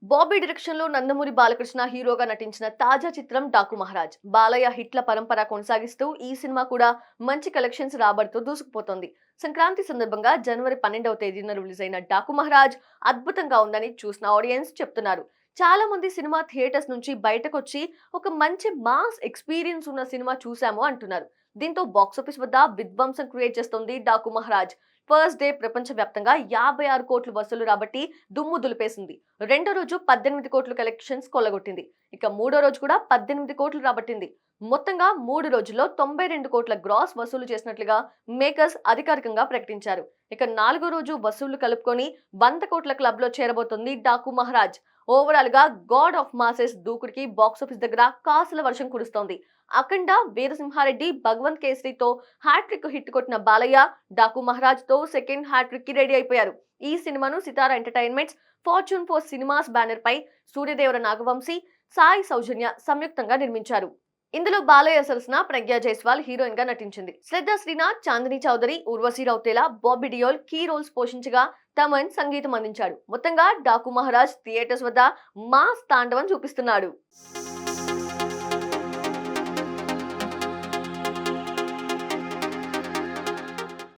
Bobby direction లో నందమూరి బాలకృష్ణ హీరోగా నటించిన తాజా చిత్రం డాకు మహారాజ్. బాలయ్య హిట్ల పరంపర కొనసాగిస్తూ ఈ సినిమా కూడా మంచి కలెక్షన్స్ రాబడుతూ దూసుకుపోతోంది. సంక్రాంతి సందర్భంగా జనవరి 12వ తేదీన రిలీజ్ అయిన డాకు మహారాజ్ అద్భుతంగా ఉందని చూసిన ఆడియన్స్ చెప్తున్నారు. చాలా మంది సినిమా థియేటర్స్ నుంచి బయటకొచ్చి ఒక మంచి మాస్ ఎక్స్పీరియన్స్ ఉన్న సినిమా చూశాము అంటున్నారు. దీంతో బాక్సాఫీస్ వద్ద విధ్వంసం క్రియేట్ చేస్తోంది డాకు మహారాజ్. ఫస్ట్ డే ప్రపంచవ్యాప్తంగా 56 కోట్లు వసూలు రాబట్టి దుమ్ము దులిపేసింది. రెండో రోజు 18 కోట్ల కలెక్షన్స్ కొల్లగొట్టింది. ఇక మూడో రోజు కూడా 18 కోట్లు రాబట్టింది. మొత్తంగా 3 రోజుల్లో 92 కోట్ల గ్రాస్ వసూలు చేసినట్లుగా మేకర్స్ అధికారికంగా ప్రకటించారు. ఇక నాలుగో రోజు వసూళ్లు కలుపుకొని 100 కోట్ల క్లబ్ లో చేరబోతోంది డాకు మహారాజ్. ఓవరాల్ గా గాడ్ ఆఫ్ మాసెస్ దూకుడికి బాక్సాఫీస్ దగ్గర కాసుల వర్షం కురుస్తోంది. అఖండ, వీరసింహారెడ్డి, భగవంత్ కేసరితో హ్యాట్రిక్ హిట్ కొట్టిన బాలయ్య డాకు మహారాజ్ తో సెకండ్ హ్యాట్రిక్ కి రెడీ అయిపోయారు. ఈ సినిమాను సితారా ఎంటర్టైన్మెంట్స్, ఫార్చ్యూన్ 4 సినిమాస్ బ్యానర్ పై సూర్యదేవర నాగవంశీ, సాయి సౌజన్య సంయుక్తంగా నిర్మించారు. ఇందులో బాలయ్య సరసన ప్రజ్ఞా జైస్వాల్ హీరోయిన్ గా నటించింది. శ్రద్ధా శ్రీనాథ్, చాందిని చౌదరి, ఉర్వశి రౌతేలా, బాబీ డియోల్ కీ రోల్స్ పోషించగా తమన్ సంగీతం అందించాడు. మొత్తంగా డాకు మహారాజ్ థియేటర్స్ వద్ద మాస్ తాండవం చూపిస్తున్నాడు.